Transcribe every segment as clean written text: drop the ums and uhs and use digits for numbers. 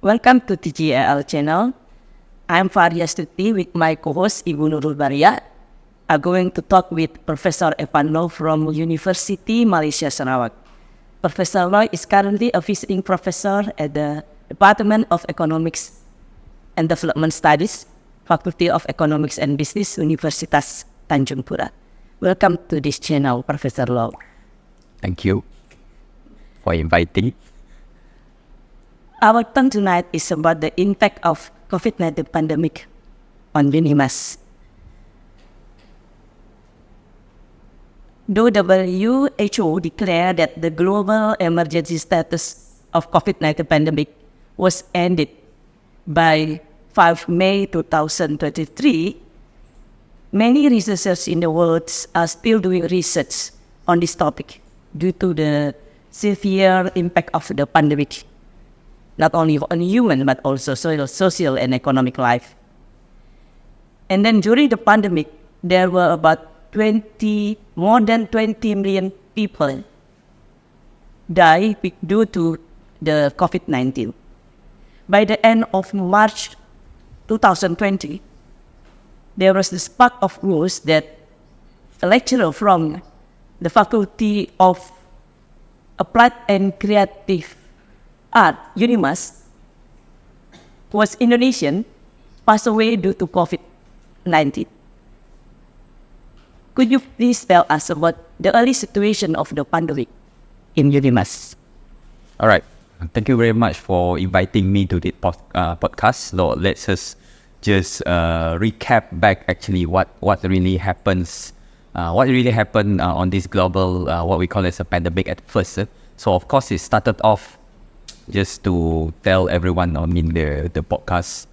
Welcome to TGAL channel. I'm Faria Stuti with my co-host Ibu Nurul Baria. I'm going to talk with Professor Evan Low from Universiti Malaysia, Sarawak. Professor Loy is currently a visiting professor at the Department of Economics and Development Studies, Faculty of Economics and Business, Universitas Tanjung Pura. Welcome to this channel, Professor Low. Thank you for inviting. Our talk tonight is about the impact of COVID-19 pandemic on UNIMAS. Though WHO declared that the global emergency status of COVID-19 pandemic was ended by 5 May 2023, many researchers in the world are still doing research on this topic due to the severe impact of the pandemic, not only on human but also social and economic life. And then during the pandemic, there were about more than 20 million people die due to the COVID-19. By the end of March 2020, there was the spark of news that a lecturer from the Faculty of Applied and Creative Art, UNIMAS, was Indonesian, passed away due to COVID-19. Could you please tell us about the early situation of the pandemic in UNIMAS? All right. Thank you very much for inviting me to this podcast. So let's just recap back actually what really happens, what really happened on this global, what we call as a pandemic at first. So of course it started off, just to tell everyone, the podcast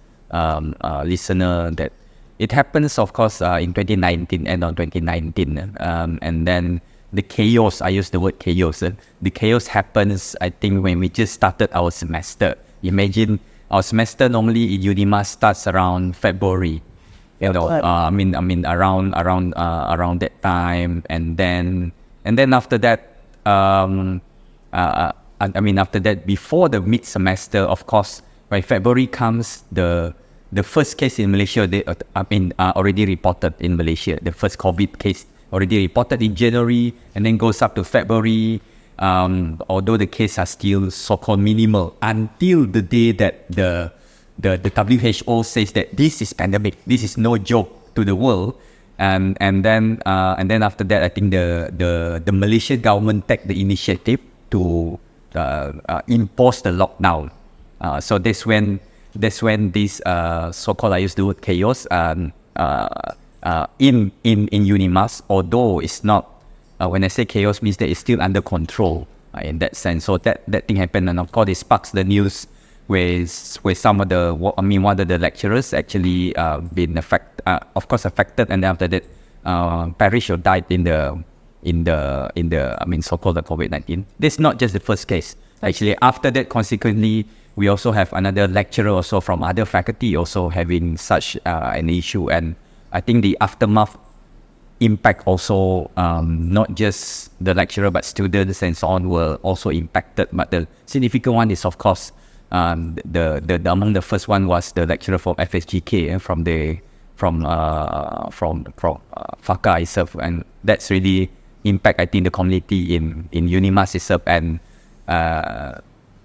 listener, that it happens, of course, in 2019, end of 2019. And then the chaos, I use the word chaos. The chaos happens, I think, when we just started our semester. Imagine our semester normally in UNIMAS starts around February. Around that time. And then after that, after that, before the mid-semester, of course, when February comes, the first case in Malaysia, already reported in Malaysia. The first COVID case already reported in January, and then goes up to February. Although the cases are still so-called minimal, until the day that the WHO says that this is pandemic, this is no joke to the world. And then after that, I think the Malaysian government take the initiative to impose the lockdown. So that's when this so-called, I use the word chaos in UNIMAS, although it's not, when I say chaos, means that it's still under control in that sense. So that thing happened, and of course it sparks the news where some of one of the lecturers actually been affected, and then after that perished or died in the so-called the COVID-19. This is not just the first case. Actually, after that, consequently, we also have another lecturer also from other faculty also having such an issue. And I think the aftermath impact also, not just the lecturer, but students and so on were also impacted. But the significant one is, of course, among the first one was the lecturer from FSGK, from FACA itself. And that's really impact, I think, the community in UNIMAS itself. And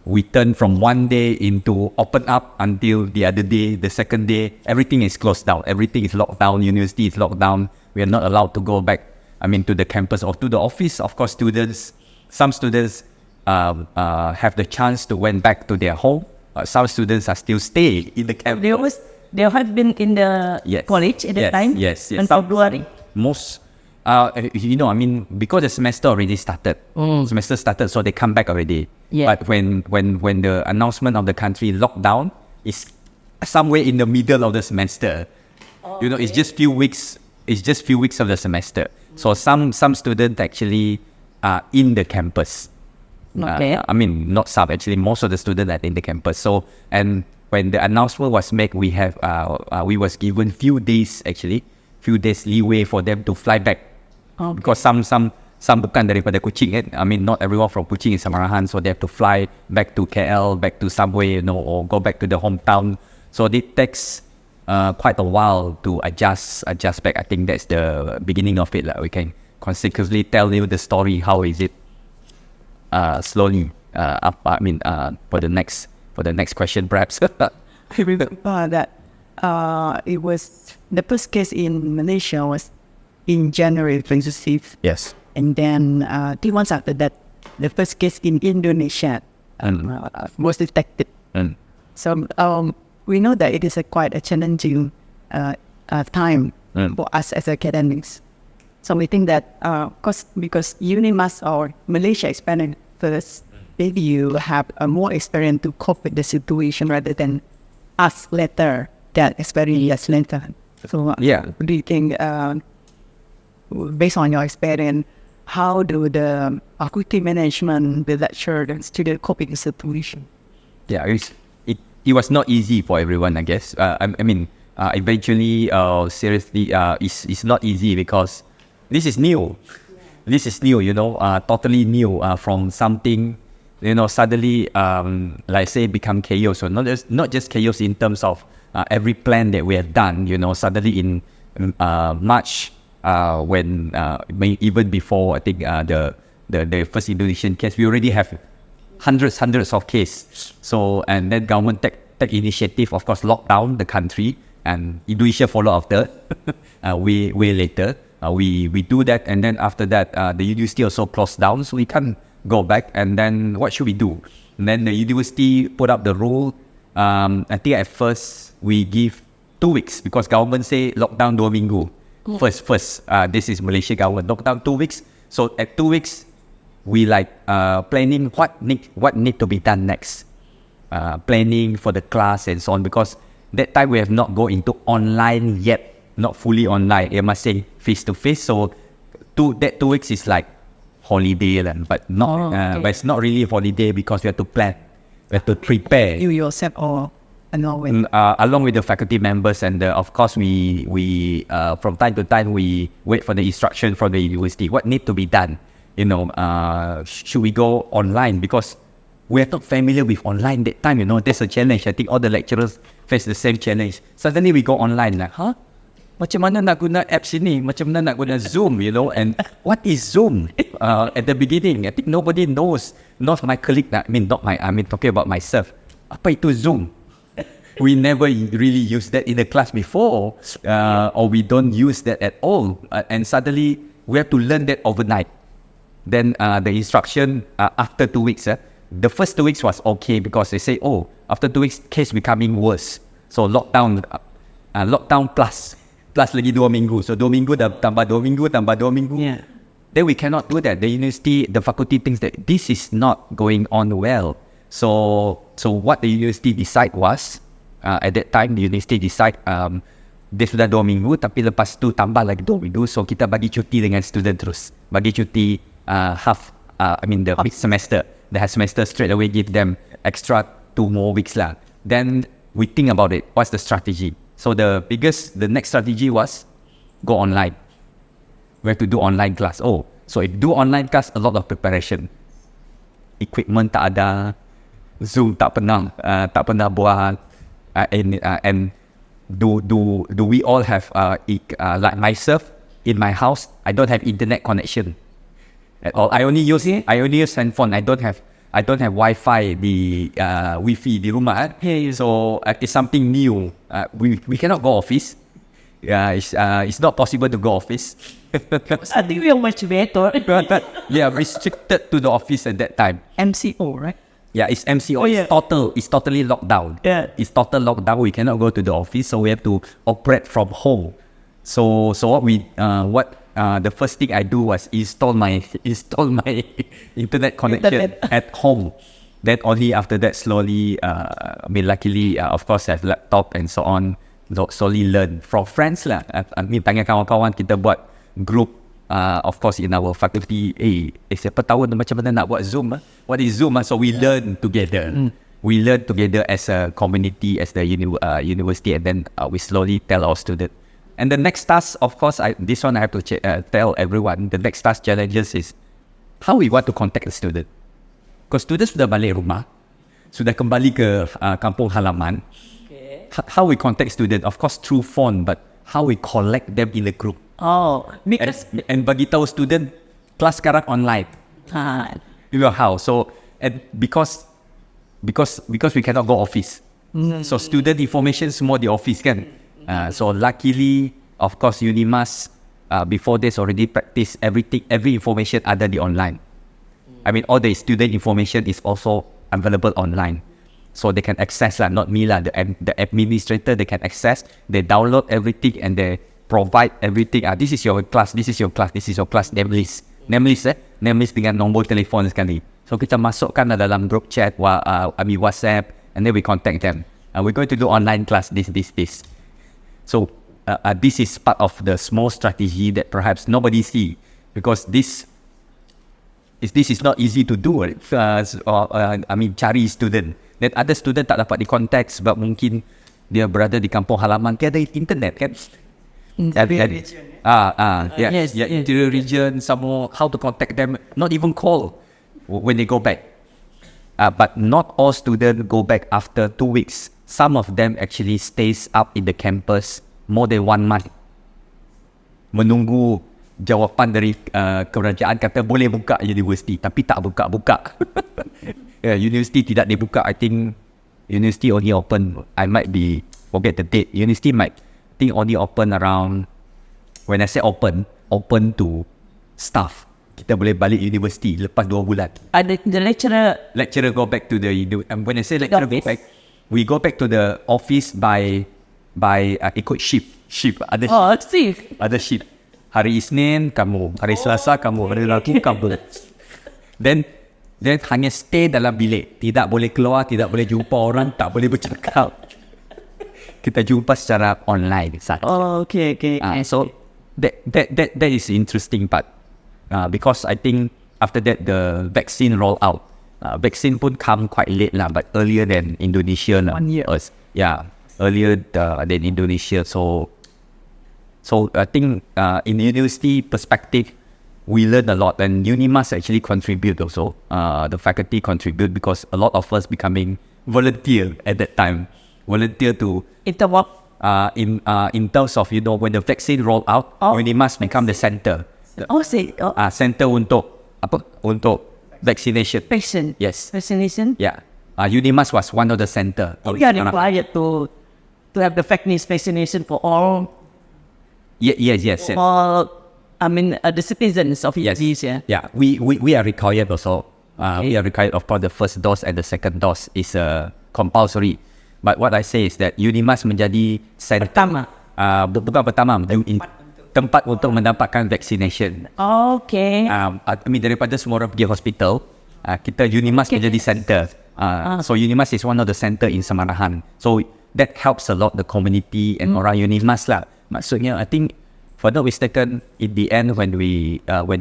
we turn from one day into open up until the other day, the second day, everything is closed down. Everything is locked down. University is locked down. We are not allowed to go back, to the campus or to the office. Of course, some students have the chance to went back to their home. Some students are still staying in the campus. They have been in the college at that time? Yes. In February? Most, because the semester already started. Semester started, so they come back already. Yeah. But when the announcement of the country lockdown is somewhere in the middle of the semester, it's just few weeks. It's just few weeks of the semester. So some students actually are in the campus. Okay. Not some. Actually, most of the students are in the campus. So, and when the announcement was made, we was given few days leeway for them to fly back. Okay. Because some some bukan daripada Kuching kan. I mean, not everyone from Kuching is Samarahan, so they have to fly back to KL, back to Subway, or go back to the hometown. So it takes quite a while to adjust back. I think that's the beginning of it. We can consecutively tell you the story. How is it slowly up? I mean, for the next question, perhaps. I remember that it was the first case in Malaysia was in January 26th. Yes. And then 3 months after that, the first case in Indonesia was detected. So we know that it is quite a challenging time for us as academics. So we think that because UNIMAS or Malaysia expanded first, maybe you have a more experience to cope with the situation rather than us later that experience later. So do you think, based on your experience, how do the faculty management, the lecturer, and student cope with the situation? Yeah, it was not easy for everyone, I guess. I mean, eventually, seriously, it's not easy because this is new. This is new, totally new from something, suddenly, like say, become chaos. So not just chaos in terms of every plan that we have done, suddenly in March, when even before, I think, the first Indonesian case, we already have hundreds of cases. So, and then government take initiative, of course, lock down the country, and Indonesia follow after, way later. We do that, and then after that, the university also closed down, so we can't go back. And then what should we do? And then the university put up the rule. I think at first we give 2 weeks because government say lockdown 2 minggu. First, this is Malaysia government lockdown 2 weeks. So at 2 weeks, we planning what need to be done next, planning for the class and so on, because that time we have not go into online yet, not fully online. I must say face to face. So that 2 weeks is like holiday, but not. But it's not really holiday because we have to plan, we have to prepare. You yourself or along with the faculty members, and of course we from time to time we wait for the instruction from the university. What need to be done? Should we go online? Because we are not familiar with online that time, there's a challenge. I think all the lecturers face the same challenge. Suddenly we go online, like, macam mana nak guna apps ini? Macam mana nak guna Zoom, And what is Zoom? At the beginning, I think nobody knows. Not my colleague, talking about myself. Apa itu Zoom? We never really used that in the class before, or we don't use that at all. And suddenly we have to learn that overnight. Then the instruction after 2 weeks, the first 2 weeks was okay because they say, after 2 weeks, case becoming worse. So lockdown plus lagi 2 minggu. So 2 minggu dah tambah 2 minggu, tambah 2 minggu. Yeah. Then we cannot do that. The university, the faculty thinks that this is not going on well. So what the university decide was, at that time, the university decide, dia sudah 2 minggu, tapi lepas tu tambah lagi 2 minggu. So kita bagi cuti dengan student terus. Bagi cuti the mid semester. The semester straight away give them extra 2 more weeks lah. Then we think about it. What's the strategy? So the next strategy was go online. We have to do online class. So if do online class, a lot of preparation. Equipment tak ada, Zoom tak pernah buat, and do we all have like myself in my house? I don't have internet connection at all. I only use handphone. I don't have Wi-Fi, the Wi-Fi di rumah. So it's something new. We cannot go office. It's not possible to go office. I think we are much better. Yeah, restricted to the office at that time. MCO, right? Yeah, it's MCO. It's totally locked down. Yeah. It's total lockdown. We cannot go to the office, so we have to operate from home. So the first thing I do was install my internet connection at home. Then only after that, slowly, luckily, of course, I have laptop and so on. Slowly learn from friends lah. Tanya kawan-kawan, kita buat group. Of course, in our faculty, siapa tahu macam mana nak buat Zoom? What is Zoom? So we learn together. We learn together as a community, as the university, and then we slowly tell our students And the next task, of course, this one I have to tell everyone. The next task challenges is how we want to contact the student. Because students sudah balik rumah, sudah kembali ke kampung halaman. How we contact student, of course through phone, but how we collect them in a group. Oh, because And bagi tahu student, kelas sekarang online. You know how? So, and because we cannot go office. So student information semua di office kan. So luckily, of course, Unimas before this already practice everything, every information ada di online. I mean, all the student information is also available online. So they can access lah, not me lah, the administrator, they can access, they download everything and they provide everything. This is your class, this is your class, this is your class, name list. Name list dengan nombor telefon sekali. So kita masukkan dalam group chat, WhatsApp, and then we contact them. We're going to do online class, this. So this is part of the small strategy that perhaps nobody see, because this is not easy to do. Cari student. Then other student tak dapat di-contact sebab mungkin dia berada di kampung halaman, tiada internet kan. Interior region, some more, how to contact them, not even call when they go back. But not all students go back after 2 weeks. Some of them actually stays up in the campus more than 1 month. Menunggu jawapan dari kerajaan kata boleh buka universiti, tapi tak buka. Universiti tidak dibuka. I think university only open, I might be forget the date. University might think only open around, when I say open to staff. Kita boleh balik universiti lepas 2 bulan. The lecturer go back to the, when I say lecturer go back, we go back to the office by ikut shift. Ada shift. Hari Isnin kamu, hari Selasa kamu, hari Rabu kamu. Then hanya stay dalam bilik, tidak boleh keluar, tidak boleh jumpa orang, tak boleh bercakap. Kita jumpa secara online saja. Oh, okay. So that is interesting part. Because I think after that the vaccine roll out. Vaccine pun come quite late lah, but earlier than Indonesia lah. 1 year. Earlier than Indonesia. So I think in university perspective, we learn a lot, and Unimas actually contribute also. The faculty contribute because a lot of us becoming volunteer at that time. Volunteer to in terms of, you know, when the vaccine roll out, Unimas become the center. Center untuk apa? Untuk vaccination. Yes. Vaccination. Yeah. Unimas was one of the center. We are required to have the vaccination for all. Yes. All, the citizens of Indonesia. Yeah. We are required also. We are required. Of course, the first dose and the second dose is compulsory. But what I say is that Unimas menjadi center. Pertama. Bukan pertama. Tempat untuk mendapatkan vaccination. Okay. Daripada semua orang pergi hospital, kita Unimas menjadi center. So Unimas is one of the center in Samarahan. So that helps a lot the community and orang Unimas lah. Maksudnya, I think, for not mistaken, in the end when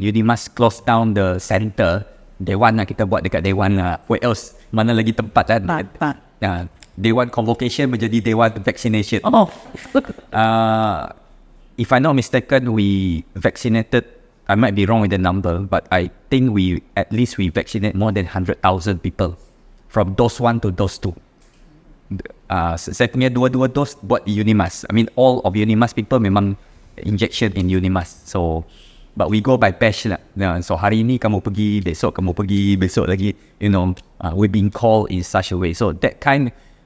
Unimas close down the center, Dewan lah kita buat dekat Dewan lah. Where else? Mana lagi tempat kan? Dewan convocation menjadi Dewan vaccination. If I'm not mistaken, we vaccinated, I might be wrong with the number, but I think we vaccinate more than 100,000 people from dose 1 to dose 2. Saya punya dua dos buat di Unimas. I mean, all of Unimas people memang injection in Unimas. So, but we go by batch lah. So hari ni kamu pergi, besok kamu pergi, besok lagi. You know, we've been called in such a way. So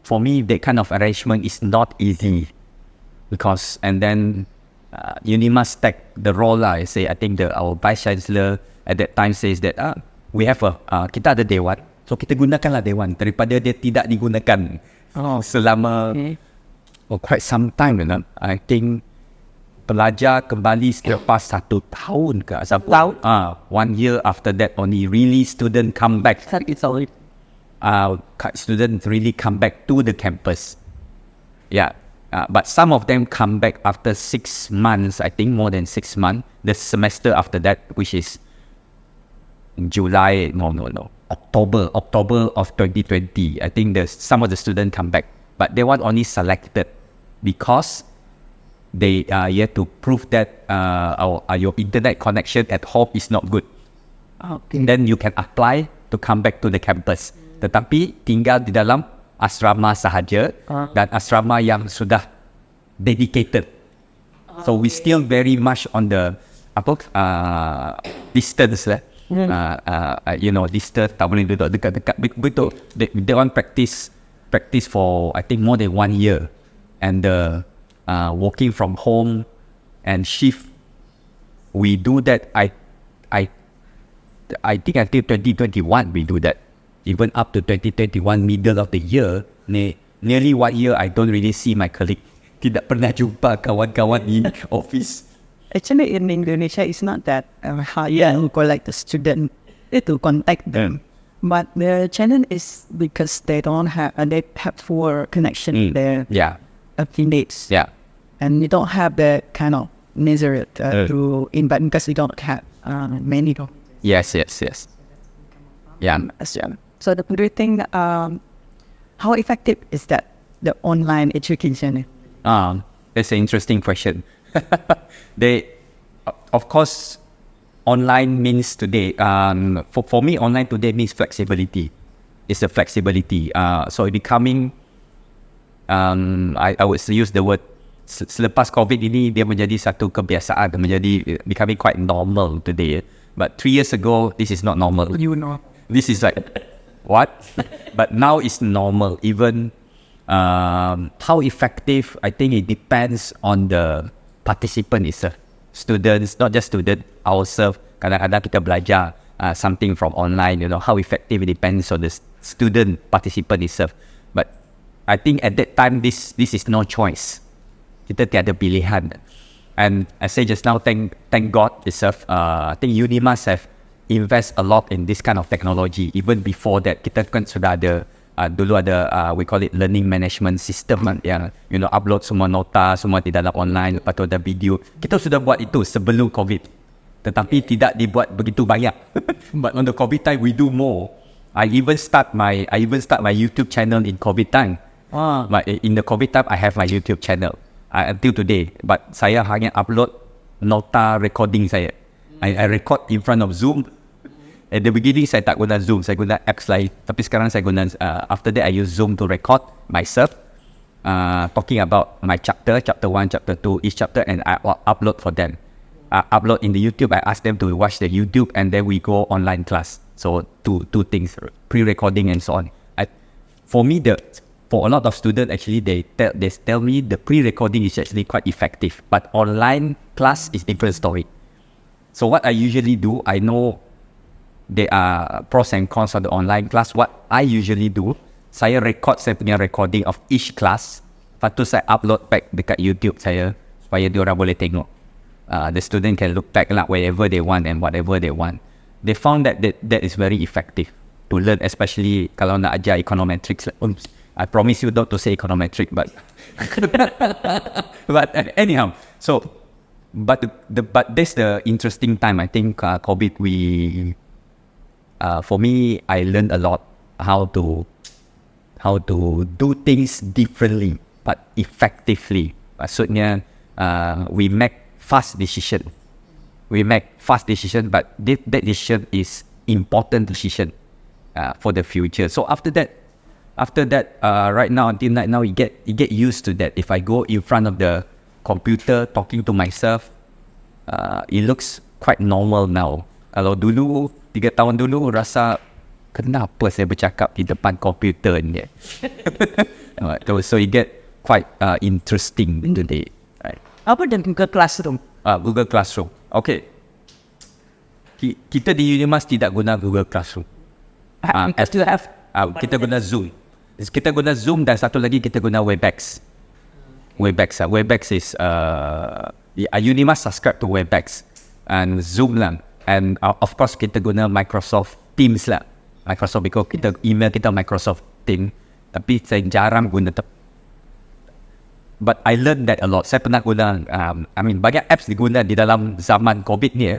for me, that kind of arrangement is not easy, because and then Unimas take the role lah. I think our vice chancellor at that time says that we have kita ada dewan, so kita gunakanlah dewan daripada dia tidak digunakan selama quite some time. I think pelajar kembali selepas 1 tahun ke 1 year after that only really student come back. Students really come back to the campus. But some of them come back after 6 months, I think more than 6 months. The semester after that, which is October of 2020. I think some of the students come back, but they were only selected because you have to prove that your internet connection at home is not good. Okay. Then you can apply to come back to the campus. Tetapi tinggal di dalam asrama sahaja dan asrama yang sudah dedicated. So we still very much on the distance lah. Distance tak boleh duduk dekat-dekat. Betul. They want practice for I think more than 1 year, and working from home and shift. We do that. I think until 2021 we do that. Even up to 2021 middle of the year, nearly 1 year I don't really see my colleague. Tidak pernah jumpa kawan-kawan di office. Actually, in Indonesia, it's not that hard to collect the student to contact them. But the challenge is because they don't have, they have poor connection in their affiliates. Yeah. And you don't have the kind of measure to invite because you don't have many. Yes. Yeah. So do you think how effective is that, the online education? That's an interesting question. Of course, online means today. For me, online today means flexibility. It's a flexibility. So becoming, I would use the word. Selepas COVID ini, dia menjadi satu kebiasaan, becoming quite normal today. But 3 years ago, this is not normal. This is like, what? But now it's normal. Even how effective, I think it depends on the participant itself. Students, not just students, ourselves. Kadang-kadang kita belajar something from online. How effective it depends on the student participant itself. But I think at that time, this is no choice. Kita tiada pilihan. And I say just now, thank God itself. I think Unimas have invest a lot in this kind of technology. Even before that, kita kan sudah ada dulu ada we call it learning management system yang upload semua nota semua di dalam online, lepas tu ada video. Kita sudah buat itu sebelum COVID, tetapi tidak dibuat begitu banyak. But on the COVID time, we do more. I even start my YouTube channel in COVID time. But in the COVID time, I have my YouTube channel until today. But saya hanya upload nota recording saya. I record in front of Zoom. At the beginning, saya tak guna Zoom, saya guna apps lain. Tapi sekarang saya guna, after that, I use Zoom to record myself, talking about my chapter 1, chapter 2, each chapter, and I upload for them. Upload in the YouTube, I ask them to watch the YouTube, and then we go online class. So, two things, pre-recording and so on. For me, for a lot of students, actually, they tell me the pre-recording is actually quite effective. But online class is different story. So what I usually do, I know there are pros and cons of the online class. What I usually do, saya record saya punya recording of each class. Lepas tu saya upload back dekat YouTube saya supaya diorang boleh tengok. The student can look back lah wherever they want and whatever they want. They found that is very effective to learn, especially kalau nak ajar econometrics. I promise you not to say econometric, but anyhow, so. But that's the interesting time. I think COVID, for me, I learned a lot how to do things differently but effectively. Maksudnya, we make fast decision. But that decision is important decision for the future. So after that, right now until right now, you get used to that. If I go in front of the computer talking to myself, it looks quite normal now. Kalau dulu 3 tahun dulu rasa kenapa saya bercakap di depan komputer ni. So it get quite interesting today. Right. Apa dan Google Classroom? Google Classroom. Okay. Kita di Unimas tidak guna Google Classroom. Because you have kita guna Zoom. Kita guna Zoom dan satu lagi kita guna Webex. Webex is Unimas subscribe to Webex and Zoom lah, and of course kita guna Microsoft Teams lah. Microsoft because kita email kita Microsoft Teams, tapi saya jarang guna. But I learned that a lot. Saya pernah guna, banyak apps diguna di dalam zaman COVID ni.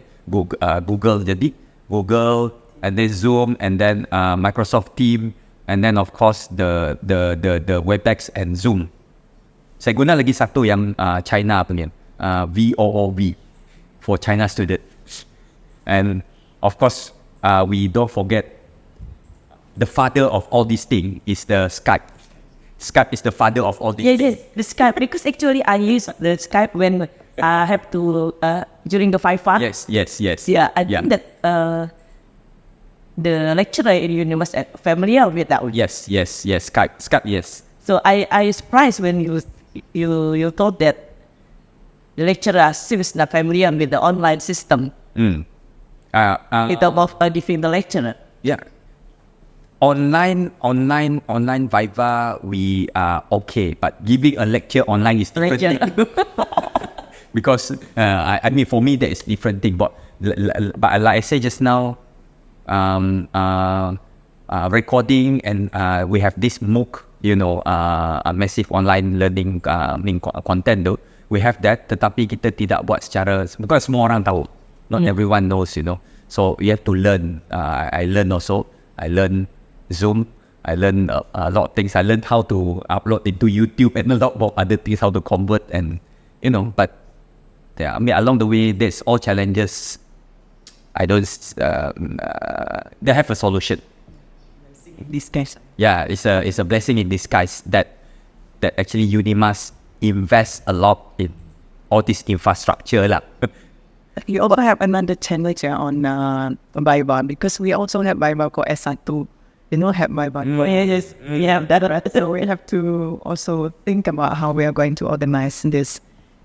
Google jadi Google, and then Zoom, and then Microsoft Teams, and then of course the Webex and Zoom. Saya guna lagi satu yang China punya, VOOV for China student. And of course, we don't forget the father of all these things is the Skype. Skype is the father of all these things. Yes, the Skype. Because actually I use the Skype when I have to, during the 5-1. Yes. Yeah, I think that the lecturer in university are familiar with that one. Yes. Skype, yes. So I surprised when you thought that the lecturer seems not familiar with the online system in terms of giving the lecture. Yeah. Online Viva, we are okay, but giving a lecture online is different thing. Because I mean, for me, that is different thing. But like I said just now, recording and we have this MOOC, a massive online learning content though. We have that, tetapi kita tidak buat secara, because semua orang tahu. Not everyone knows, So you have to learn. I learn also. I learn Zoom. I learn a lot of things. I learned how to upload into YouTube and a lot of other things, how to convert and, but yeah, I mean, along the way, there's all challenges. I don't, they have a solution. In this case. Yeah, it's a blessing in disguise that actually Unimas invest a lot in all this infrastructure lah. You also have another challenge on Viva, because we also have Viva called S1. Have Viva. Yes, we have that. Right? So we have to also think about how we are going to organize this.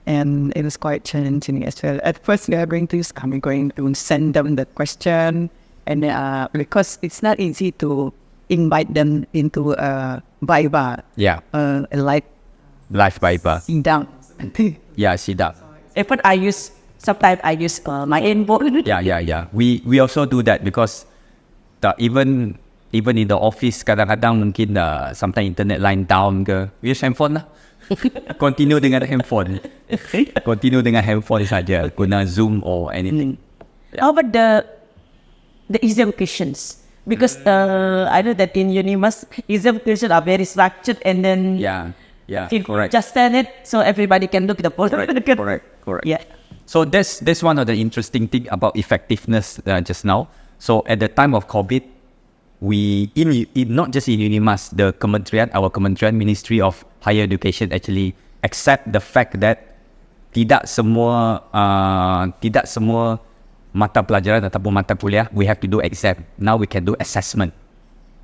And it is quite challenging as well. At first, we are going to send them the question, and because it's not easy to invite them into Viva. Yeah. Live Viva. Sit down. Yeah, sit down. But sometimes I use my handphone. Yeah. We also do that because even in the office, kadang-kadang mungkin sometimes internet line down ke, we use handphone lah. Continue dengan handphone. Continue dengan handphone saja. Guna Zoom or anything. How about the exam questions? Because I know that in Unimas, exam questions are very structured, and then Yeah, correct. just send it so everybody can look at the post. Correct. Yeah. So that's one of the interesting thing about effectiveness just now. So at the time of COVID, we not just in Unimas, our Kementerian Ministry of Higher Education actually accept the fact that tidak semua mata pelajaran ataupun mata kuliah we have to do exam. Now we can do assessment.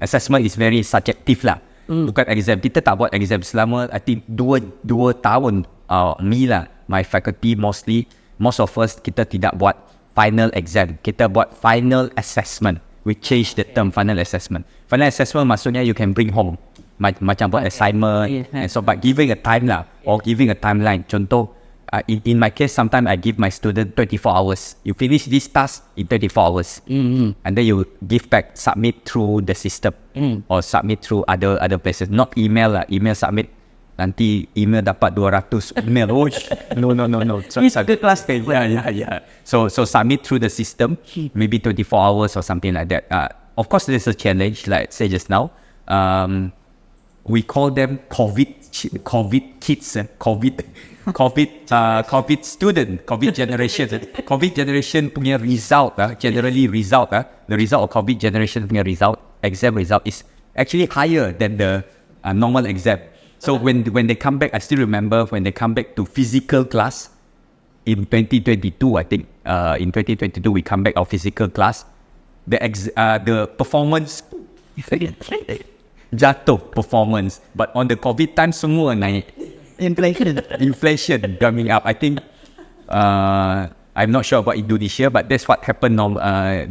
Assessment is very subjective lah. Bukan exam. Kita tak buat exam selama I think 2 tahun. My faculty most of us kita tidak buat final exam. Kita buat final assessment. We change the term final assessment. Final assessment maksudnya you can bring home. Macam buat assignment. And so, but giving a time lah, or giving a timeline. Contoh, in my case, sometimes I give my student 24 hours. You finish this task in 24 hours. And then you give back, submit through the system. Or submit through other places. Not email lah. Email submit. Nanti email dapat 200 email. Oh, no. It's a good class. Yeah. So submit through the system, maybe 24 hours or something like that. Of course, there's a challenge, like say just now. We call them COVID kids, COVID student, COVID generation. COVID generation punya result, generally result, the result of COVID generation punya result, exam result is actually higher than the normal exam. So when they come back, I still remember when they come back to physical class in 2022, I think. In 2022, we come back our physical class. The performance jatuh performance. But on the COVID time, semua naik. Inflation coming up. I think I'm not sure about Indonesia, but that's what happened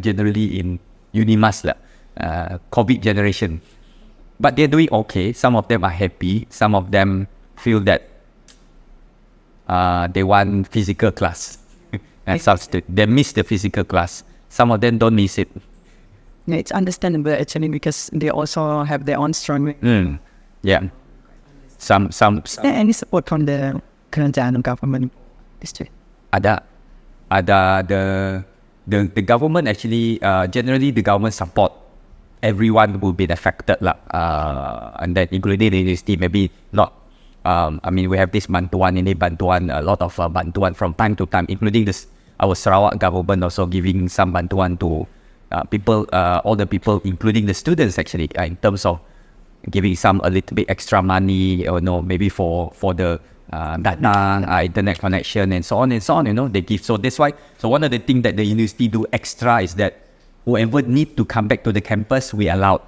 generally in Unimas lah. COVID generation. But they're doing okay. Some of them are happy. Some of them feel that they want physical class. And they miss the physical class. Some of them don't miss it. Yeah, it's understandable actually, because they also have their own struggle. Yeah. Some. Is there any support from the kerajaan government district? Ada. The government actually, generally the government support everyone who been affected lah. And then including the university, maybe not I mean, we have this bantuan, a lot of bantuan from time to time, including our Sarawak government also giving some bantuan to people, all the people, including the students actually, in terms of giving a little bit extra money, or maybe for the data, internet connection, and so on, they give. So that's why, one of the things that the university do extra is that whoever need to come back to the campus, we allowed.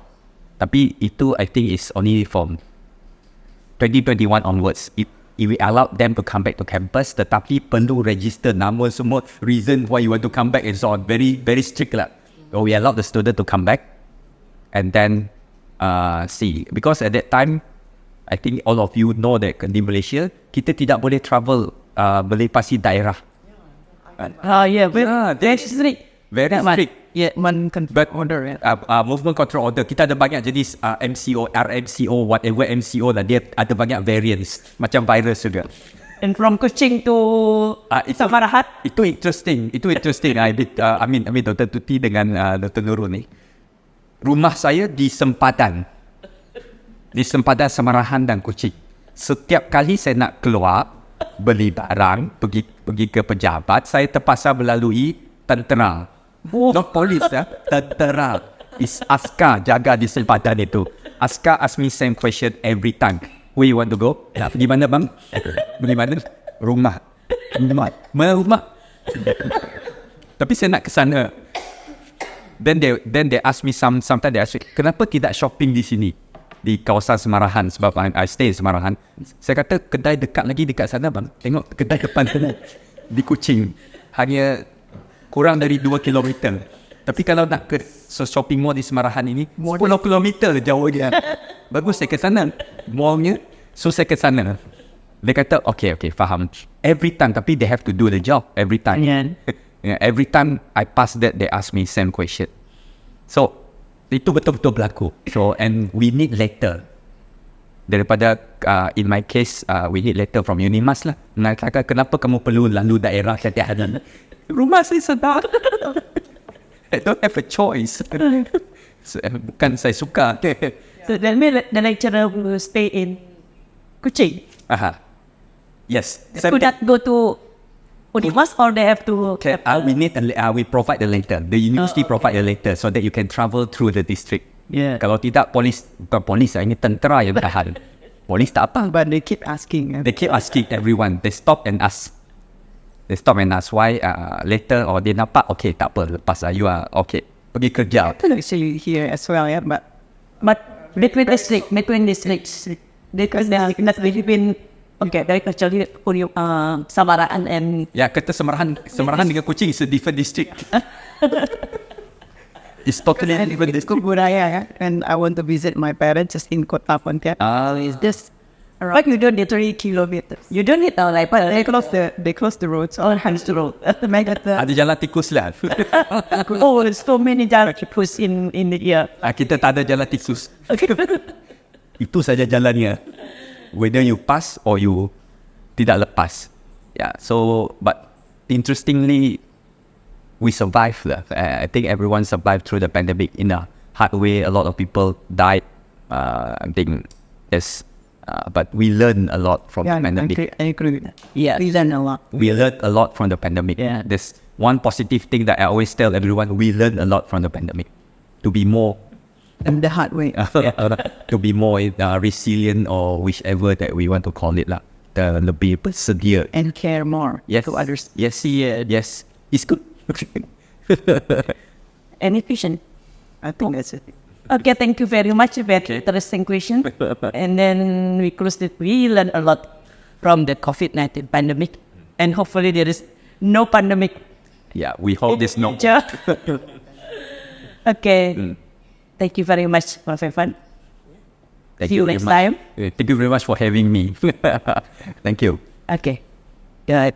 Tapi itu I think is only from 2021 onwards. If we allowed them to come back to campus, tetapi perlu register nama semua, reason why you want to come back and so on. Very, very strict lah. So we allowed the student to come back and then see. Because at that time, I think all of you know that di Malaysia, kita tidak boleh travel melepasi daerah. Very strict. Very strict. Yeah, order. Movement control order. Kita ada banyak jenis MCO, RMCO, whatever MCO lah. Dia ada banyak variants. Macam virus juga. And from Kuching to Samarahat. Itu interesting. I mean Dr. Tuti dengan Dr. Nurul ni. Rumah saya di sempadan. Di sempadan Samarahan dan Kuching. Setiap kali saya nak keluar, beli barang, pergi ke pejabat, saya terpaksa melalui tentera. Not police, tentera. Is askar jaga di sempadan itu. Askar ask me same question every time. Where you want to go? Nak pergi mana bang? Pergi mana? Rumah. Mana rumah? Tapi saya nak ke sana. Then they ask me sometimes they ask me, kenapa tidak shopping di sini? Di kawasan Semarahan, sebab I stay di Semarahan. Saya kata kedai dekat sana bang. Tengok kedai depan sana. Di Kuching. Hanya kurang dari 2 kilometer. Tapi kalau nak ke shopping mall di Semarahan ini, 10 kilometer jauh dia. Bagus saya ke sana. Mallnya, so saya ke sana. Dia kata, okay, faham. Every time, tapi they have to do the job every time. Yeah, every time I pass that, they ask me same question. So, itu betul-betul berlaku. So, and we need letter. Daripada, in my case, we need letter from Unimas lah. Mengatakan, kenapa kamu perlu lalu daerah setiap hari? Rumah saya sedar. I don't have a choice. Bukan saya suka. So that means the lecturer will stay in Kuching. Yes. They could not go to Unimas, or they have to. We provide the letter. The university provide the letter so that you can travel through the district. Yeah. Kalau tidak, bukan polis, ini tentera yang tahan. Polis tak apa. But they keep asking. They keep asking everyone. They stop and ask why later, or dia nampak, okay, tak apa, lepas you are okay, pergi kerja. Actually here as well, yeah, but between districts, because they are not between. Okay, there actually Samarahan and. Ya, kata Semarahan dengan Kuching is a different district. It's totally different district. Budaya, and I want to visit my parents just in Kota Pontianak. Is this? But you don't need 3 kilometers. You don't need like They close the roads. all hands to road. Ada jalan tikus lah. Oh, there's so many jalan tikus in the year. Kita tak ada jalan tikus. Itu saja jalannya. Whether you pass or you tidak lepas. Yeah. So, but interestingly, we survived lah. I think everyone survived through the pandemic in a hard way. A lot of people died. I think yes. But we learned a lot from the pandemic. I agree. Yeah, we learned a lot. We learned a lot from the pandemic. Yeah. There's one positive thing that I always tell everyone: we learned a lot from the pandemic. To be more, And the hard way. to be more resilient, or whichever that we want to call it lah. Lebih bersedia. And care more. Yes. To others. Yes. It's good. and efficient. I think that's it. Okay, thank you very much. Very interesting question. And then we closed it. We learned a lot from the COVID-19 pandemic, and hopefully there is no pandemic. Yeah, we hope there's no. Okay. Thank you very much, Prof. Evan. See you next time. Thank you very much for having me. Thank you. Okay. Yeah,